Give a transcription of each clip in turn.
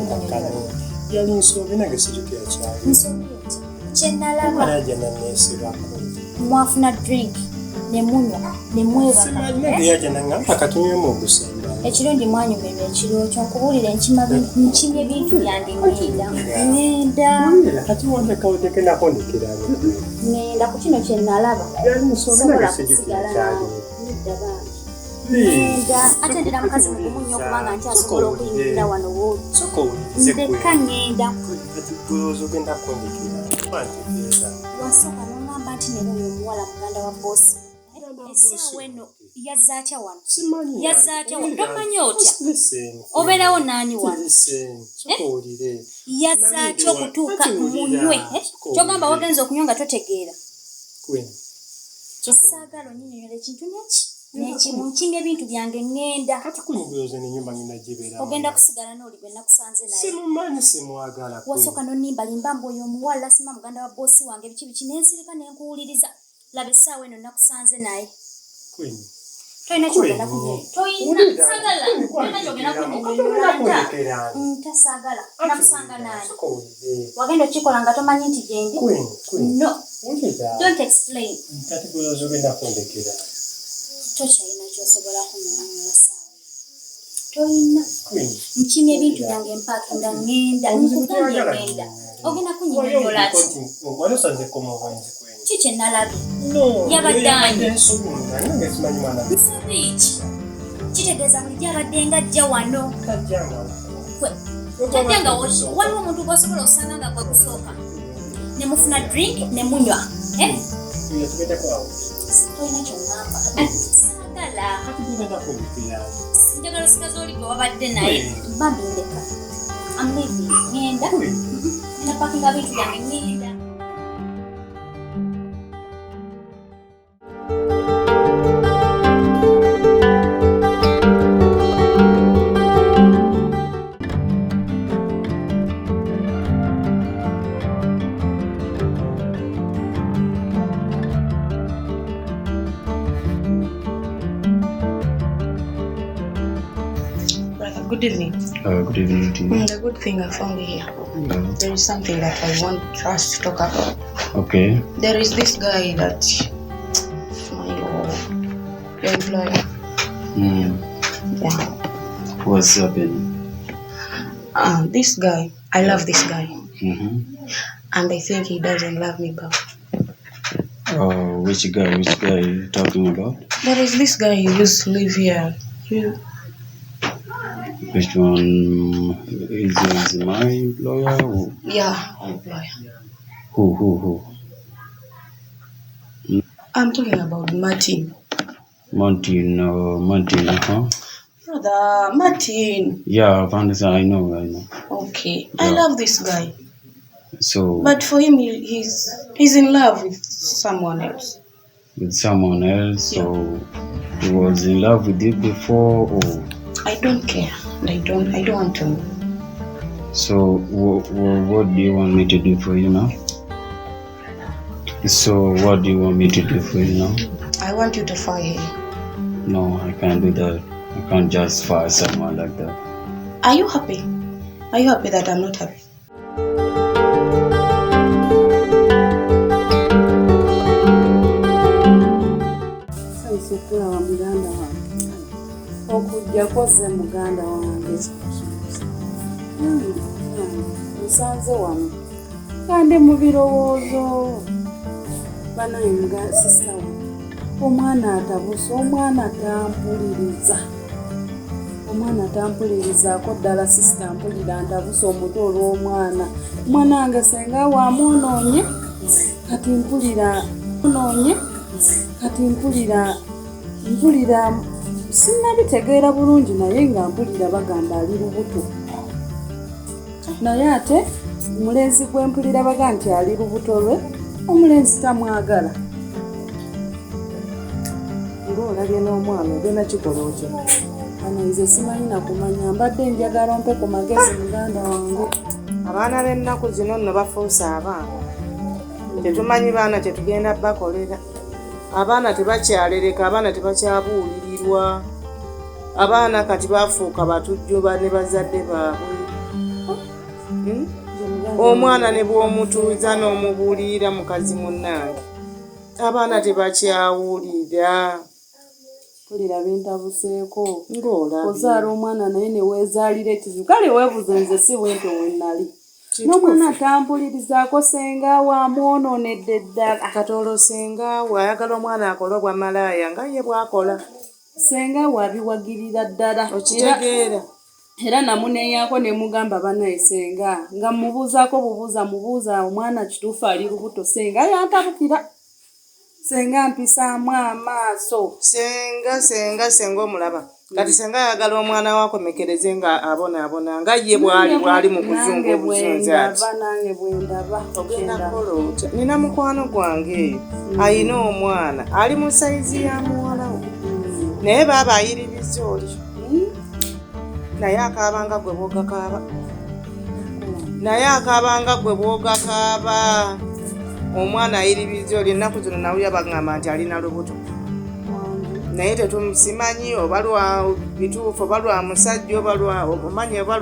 kano yali nsobi nange sijuke yakyali nsobi kyenalaba arajja naneesibako mwafuna drink ne munywa ne mwebaka simanyi nange yajja nangamba katunywemu ogusemba ekirungi mwanyumirwa ekiro kyo nkubuulira nkimye bintu byange ngenda kati wondekawoteke nakondekera ngenda ku kino kyenalaba yali nsobi nange sijuke yakyali ate ndira mukazi mugumu nnyo kubanga nkyasobola okuyingira wano wooli ndeka ngenda ogenda kondekera wasooka n'oŋŋamba nti neno oyo omuwala muganda wa boosi essaawa eno yazzaatya wano tomanyi otya obeerawo naani wano yazzaatya okutuuka munywe kyogamba wagenza okunywa nga totegeera saagala onyinyola ekintu nekimu nkinga ebintu byange ngenda ogenda kusigala n'oli gwe nakusanze naye wasooka nonimbalimba mbu oyo omuwala sima muganda wa boosi wange biki nensirika nenkuwuliriza laba essaawa eno nakusanze naye toyina kyogenda tasaagala nakusanga naye wagenda okikola nga tomanyi nti gyendi no don't explain tokyalina kyosobola kumunyola saawa toyina nkimya ebintu byange mpaaka nga ngenda nkugambye ngenda ogenda kunyinyonyola ati ki kyenalabye yabadde ani nsobi ki kitegeeza bulijjo abadde nga ajja wano tajja nga waliwo omuntu gwosobola osanga nga gwe gusooka ne mufuna drink ne munywa toyina kyongamba saagala njagala osikazi oli gwe wabadde naye bambi ndeka amlevi ngenda napakinga bintu byange ngenda Good evening. Good evening to you. The good thing I found here. There is something that I want us to talk about. Okay. There is this guy that your employer. Yeah. What's happening? This guy. I love this guy. Mm-hmm. And I think he doesn't love me back. Which guy? Which guy are you talking about? There is this guy who used to live here. Which one is my employer? Or? Yeah, employer. Who? I'm talking about Martin. Martin, huh? Brother, Martin. Yeah, I know. Okay, yeah. I love this guy. So. But for him, he's in love with someone else. With someone else? Yeah. So he was in love with you before, or? I don't care. I don't want to know. So what do you want me to do for you now? I want you to fire him. No, I can't do that. I can't just fire someone like that. Are you happy? Are you happy that I'm not happy? Okujja koze muganda wange musanze wano kandi mu birowoozo banaye sista wa omwana atabusa omwana atampulirizaako ddala sista mpulira ntabusa omutwe olw'omwana wange senga wamwonoonye kati mpulira sinabitegeera bulungi naye nga mpulira bagamba ali lubuto naye ate omulenzi gwe mpulira baga nti ali lubuto lwe omulenzi tamwagala ng'olabye n'omwana ogenda kikola otyo ano nze simanyi nakumanya mbadde njagala mpe ku magezi muganda wange abaana b'ennaku zino nno bafuusa abaana tetumanyi baana tetugenda bakolera abaana tebakyalereka abaana tebakyabuulirirwa abaana kati bafuuka batujjuba ne bazadde baabwe Omwana ne bw'omutuuza n'omubuulira mukazi munnange abaana tebakyawulira. Tulira bintabuseeko ng'olabye ozaala omwana naye ne weezaalira ekizibu kale weebuze nze si bwentyo we nnali n'omwana tampulirizaako senga wamwonoonedde ddala. Katoolo senga ayagala omwana akole obwa malaaya nga ye bw'akola. Senga wabiwagirira ddala okitegeera. Era namuneeyaako ne mugamba banaye senga nga mubuuzaako mubuuza omwana kituufu ali lubuto senga yantabukira. Senga mpisaamu amaaso. Senga omulaba. Kati senga ayagala omwana wakomekereze nga abonaabona nga ye bwali mu kuzunga obuzunzi ati. Nange bwendaba. Ogenda kukola otya? Nina mukwano gwange ayina omwana ali mu sayizi ya muwalawo naye baaba ayiririzza oli. Naye akaabanga gwe bwogakaaba. Omwana ayiririzza oli ennaku zino nawulira bagamba nti alina lubuto. Naye tetumusimanyi oba lwa bituufu oba lwa musajja oba omanyi oba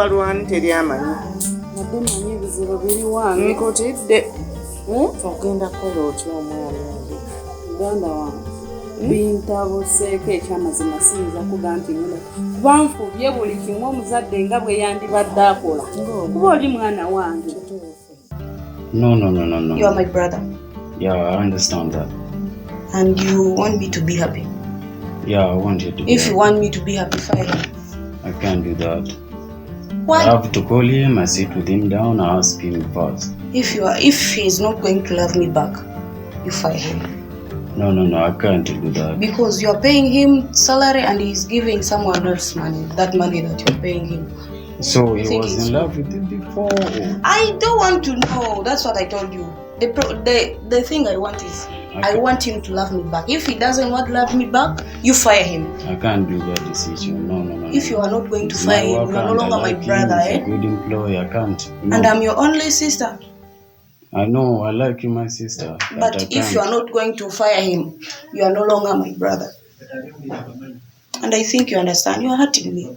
lwani teryamanyi. Nadde manyi ebizibu biri wange. Nkotidde. Ogenda kukola otya omwana wange? Muganda wange. Bintabuseeko ekyamazima siyinza kuga nti muno kuba nfubye buli kimu omuzadde nga bwe yandibadde akola kuba oli mwana wange. No. You are my brother. Yeah, I understand that. And you want me to be happy? Yeah, I want you to be If happy. you want me to be happy, fire him. I can't do that. Why? I have to call him, I sit with him down, I ask him first. If he is not going to love me back, you fire him. No, I can't do that. Because you are paying him salary and he is giving someone else money. That money that you are paying him. So he was in love with you before? I don't want to know. That's what I told you. The thing I want is I want him to love me back. If he doesn't want to love me back, you fire him. I can't do that decision. No. If you are not going to fire him, you are no longer my brother, He's a good employee. I can't. No. And I'm your only sister. I know, I like you, my sister. But if you are not going to fire him, you are no longer my brother. And I think you understand. You are hurting me.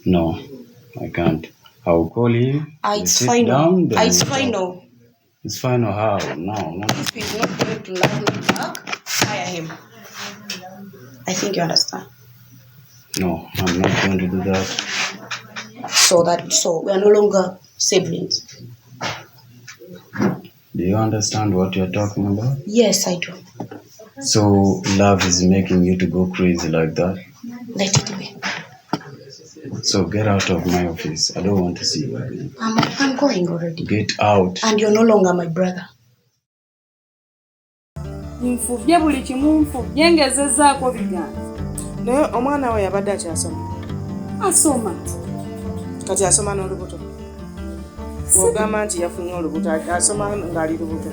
No, I can't. I'll call him. It's final. It's final. It's final how? No. If he's not going to love me back, fire him. I think you understand. No, I'm not going to do that. So we are no longer siblings. Do you understand what you're talking about? Yes, I do. So love is making you to go crazy like that? Let it be. So get out of my office. I don't want to see you again. I'm going already. Get out. And you're no longer my brother. Nfubye buli kimu nfubye ngezezzaako biganza. Naye omwana we yabadde akyasoma. Asoma. Kati asoma n'olubuto. Ogamba nti yafunye olubuto asoma ng'ali lubuto.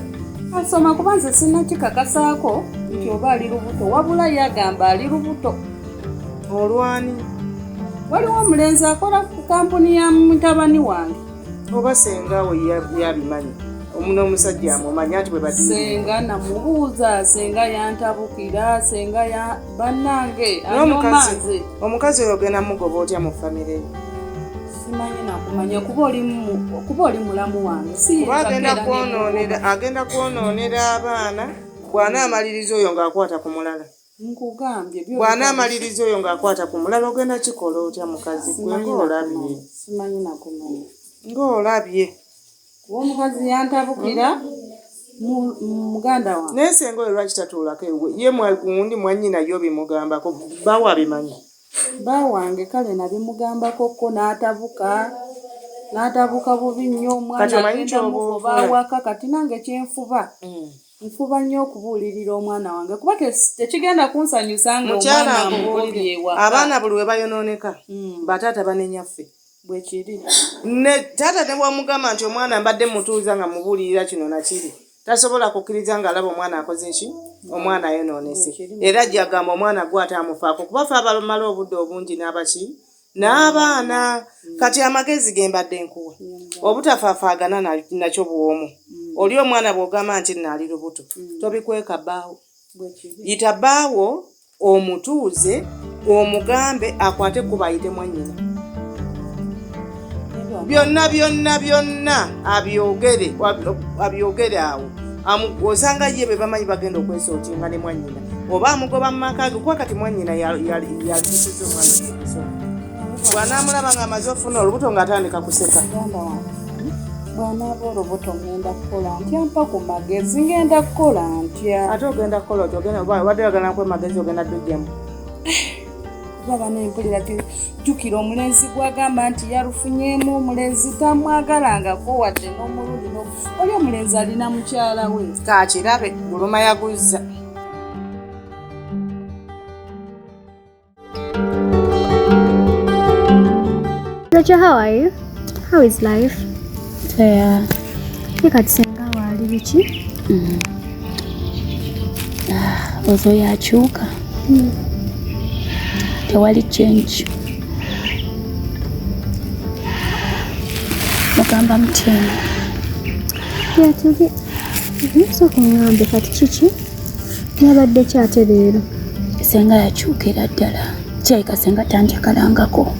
Asoma kuba nze sinnakikakasaako nti oba ali lubuto wabula yagamba ali lubuto. Olwani? Waliwo omulenzi akola ku kampuni ya mutabani wange. Oba senga we yabimanyi. N'omusajja amumanya nti bwe badde. Senga namubuuza, senga yantabukira, senga ya bannange anomanze. Omukazi oyo ogenda mugoba otya mu famire ye? Simanyi nakumanya kuba oli mulamu wange. Agenda kwonoonera abaana bw'anaamaliriza oyo ng'akwata ku mulala. Nkugambye bw'anaamaliriza oyo ng'akwata ku mulala ogenda kikola otya mukazi gwe ng'olabye? Simanyi nakumanya. Ng'olabye. Kuba omukazi yantabukira muganda wange. Naye senga oyo lwaki tatuulako ewe? Ye gundi mwannyina yo bimugambako bawa bimanyi. Bawange kale nabimugambako ko n'atabuka bubi nnyo omwana agenda mugoba awaka kati nange kyenfuba. Nfuba nnyo okubuulirira omwana wange kuba tekigenda kunsanyusa nga omwana ambuulira ewa. Abaana buli we bayonooneka bataata banenyaffe. Bwe kiri. Ne taata ne bw'omugamba nti omwana mbadde mutuuza nga mubuulirira kino nakiri. Tasobola kukkiriza ng'alaba omwana akoze ki? Omwana ayonoonese. Era gy'agamba omwana gwe ataamufaako kuba ffe abamala obudde obungi n'abaki? N'abaana. Kati amagezi ge mbadde nkuwa. Obutafaafaagana nakyo bw'omu. Oli omwana bw'ogamba nti nnaali lubuto. Tobikweka bbaawo. Yita bbaawo omutuuze omugambe akwate kuba ayite mwannyina. byonna abyogere awo osanga ye be bamanyi bagenda okwesootinga ne mwannyina oba amugoba mu maka ge kuba kati mwannyina yalisiza omwana bw'anaamulaba ng'amaze ofuna olubuto ng'atandika kuseka bw'anaaba olubuto ngenda kukola ntya mpa ku magezi ngenda kukola ntya ate ogenda kukola wadde oyagala nkwe magezi ogenda ddujjamu baba nempulira ti jjukira omulenzi gwagamba nti yalufunyeemu omulenzi tamwagalangako wadde n'omulundi oli omulenzi alina mukyala we kakirabe guluma yaguzza Roger, how are you? How is life? Yeah. Yekatisenga wali biki? Ozo yakyuka. Tewali change. Mugamba mutini. Yatuge. Sooka ngambe kati kiki? Yabadde kyate leero. Senga yakyukira ddala. Kyayika senga tanjakalangako.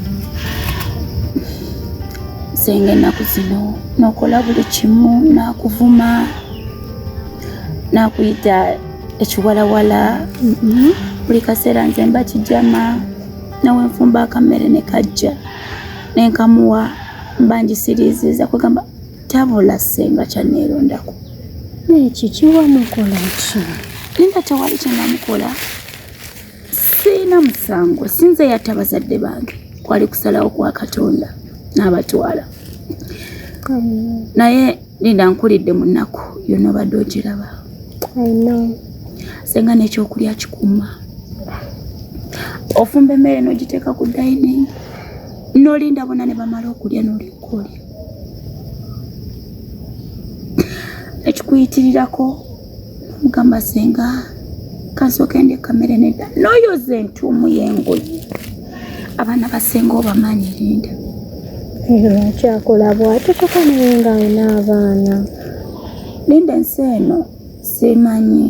Senga ennaku zino n'okola buli kimu n'akuvuma n'akuyita ekiwalawala buli kaseera nze mba kijama nawe nfumba akamere ne kajja nenkamuwa mba ngisiriiziza kwegamba tabula senga kyaneerondako naye kiki wamukola ki? linda tewali kyenamukola siina musango sinze yatta bazadde bange kwali kusalawo kwa Katonda n'abatwala naye linda nkulidde mu nnaku yonna obadde ogiraba. I know. Senga n'ekyokulya kikuuma ofumba emmere n'ogiteeka ku dining n'olinda bonna ne bamala okulya n'olikoolya ekikuyitirirako mugamba senga kansooke ndi kamere nedda n'oyoza entuumu y'engoye abaana basenga obamanyi linda akyakola bw'ate koko naye nga alina abaana linda ensi eno simanyi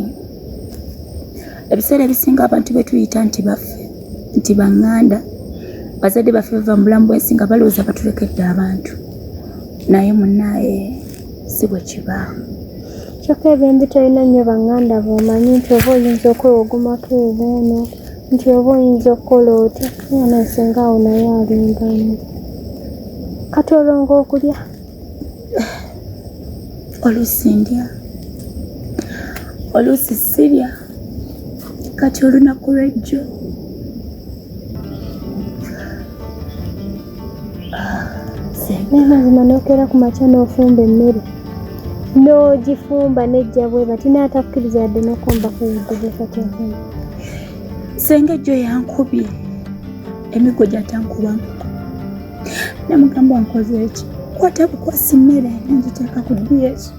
ebiseera ebisinga abantu betuyita nti baffe nti baŋŋanda bazadde baffe bava mu bulamu bw'ensi nga balowooza batulekedde abantu naye munnaye si bwe kiba kyokka ebintu talina nnyo baŋŋanda b'omanyi nti oba oyinza okwewogumako ebeeno nti oba oyinza okukola otya yana nsenga awo naye alimbamu kati olwonga okulya oluusi ndya oluusi sirya kati olunaku lwejjo naye mazima n'okeera ku makya n'ofumba emmere n'ogifumba nejja bwe bati n'atakkiriza yadde n'okumbako yadde kati afumba senga ejjo yankubye emigo gyatankubamu namugamba nkoze eki kwata bukwasi mmere nengiteeka ku dieti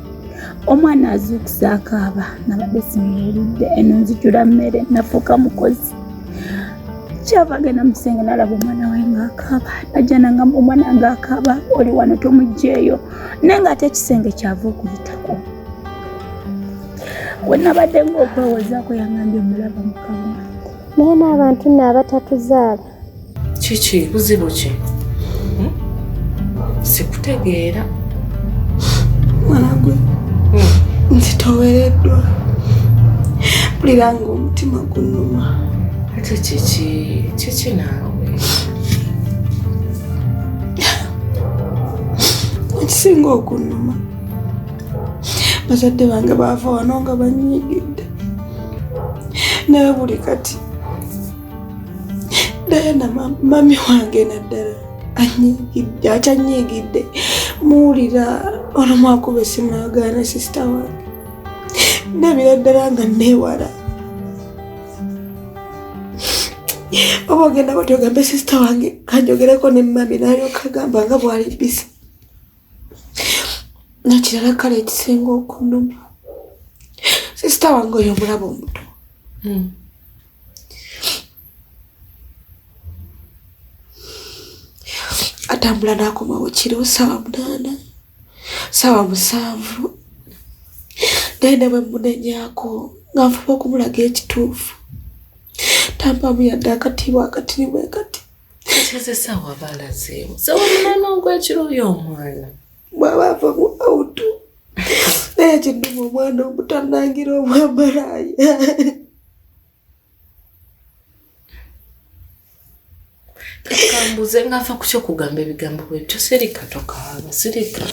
omwana azuukusa akaaba nabadde simuwulidde eno nzijula mmere nafuuka mukozi kyava agenda musenga nalaba omwana we ng'akaaba najja nangamba omwana ng'akaaba oli wano tomugjeeyo naye ng'ate ekisenge kyava okuyitako we nabadde ng'okwewozaako yangambye mulaba mukama naye n'abantu nno abatatuzaala kiki buzibu ki sikutegeera mwana gwe nzitowereddwa mpulira nga omutima gunnuma ate kiki naawe ekisinga okunnuma bazadde bange baava wano nga banyiigidde naye buli kati Dayana mami wange naddala akyanyiigidde muwulira olumu akuba essimu agaana sisita wange ndabira ddala nga neewala oba ogenda bati ogambe sisita wange kanjogereko ne mami n'alyoka agamba nga bwali bisi nakirala kale ekisinga okunnuma sisita wange oyo omulaba omuto atambula n'akomawo kiro ssaawa 8 ssaawa 7 naye ne bwe munenyaako nga nfuba okumulaga ekituufu tampamu yadde akatiibwa akatirimu ekati Kacheze wabala zewo. Sawa mwana ogwekiro y'omwana. Bwaba ava mu auto. Naye kindumu omwana omutanangira omwamalaya. Kambuze ngafa kucho kugamba ebigambo bwebyo sirika tokaaba sirika.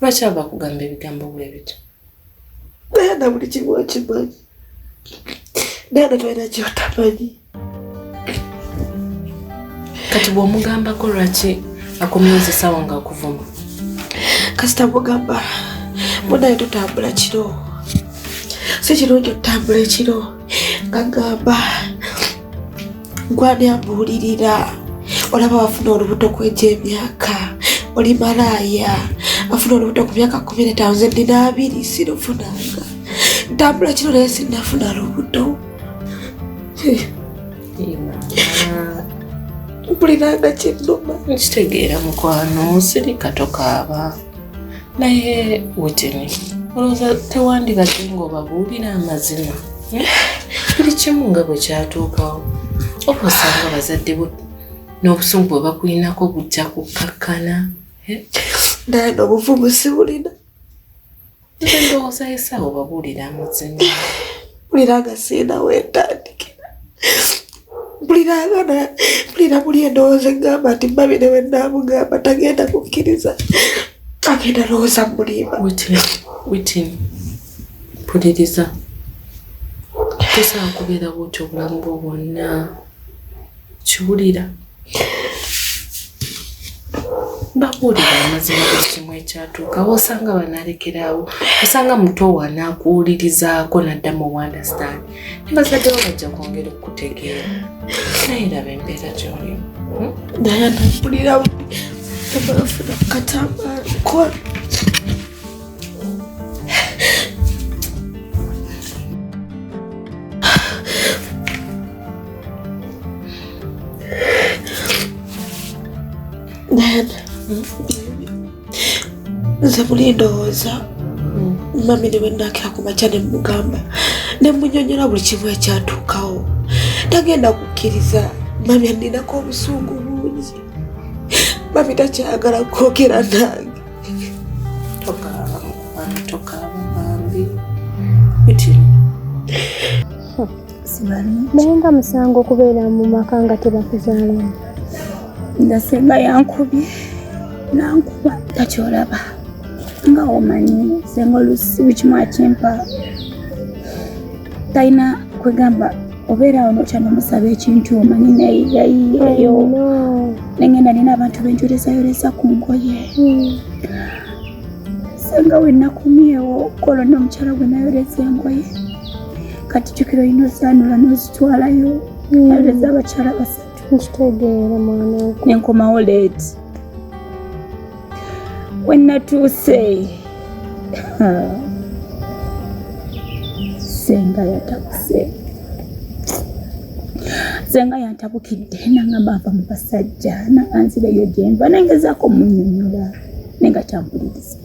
Lwaki aba kugamba ebigambo bwebyo? Naye buli kimu akimanyi. Naye tolina kyotamanyi. Kati bw'omugambako lwaki akomyeza sawa nga akuvuma? Kasita mugamba munaye tutambula kiro. Si kirungi otambula ekiro nga gamba gwani ambuulirira olaba wafuna olubuto kw'egya emyaka oli malaaya afuna olubuto ku myaka 15,200 sirufunanga ntambula kiro naye sinnafuna lubuto. Mpuliranga kinnuma. Nkitegeera mukwano sirika tokaaba. Naye weteni olowooza tewandibadde ng'obabuulira amazima. Buli kimu nga bwe kyatuukawo. Oba osanga bazadde bo n'obusungu bwe bakulinako bujja kukakkana. Naye n'obuvumu sibulina. Nze ndowooza esaawa obabuulira amazima. Mpuliranga siina wentandikira. Mpulira buli endowooza engamba nti mami ne wennaamugamba tagenda kukkiriza. Agenda lowooza mulimba. Witini. Mpuliriza. Tosobola kubeera bw'otyo obulamu bwo bwonna. Kiwulira. Babuulira amazima buli kimu ekyatuukawo osanga banalekeraawo. Osanga muto wanaakuwulirizaako n'addamu understand. Ne bazadde bo bajja kwongera okukutegeera. Naye raba embeera gy'olimu. Naye mpulira buli tebalafuna kukatambaala nkola. Nze buli ndowooza mami ne wennaakira ku makya ne mugamba ne munyonyola buli kimu ekyatuukawo tagenda kukkiriza. Mami aninako obusungu bungi. Mami takyagala kwogera nange. Tokaaba bambi. Witini. Naye nga musango okubeera mu maka nga tebakuzaalamu. Ndasenga yankubye nankuba takyolaba nga omanyi senga olusi bikimu akimpa talina kwegamba obeerawo nokya nomusaba ekintu omanyi nayeyo nengenda nina abantu benjolesayolesa ku ngoye senga wenakumyewo kolo nomukyala gwe nayolesa engoye kati jukiro yino zanula nozitwalayo nayoleza abakyala basatu. Nkitegeera mwana. Nenkomawo leeti wenatuuse senga yatabuse. Senga yantabukidde nangamba nva mu basajja nakanzireyo gye nva nengezaako munyonyola nenga kyampuliriza.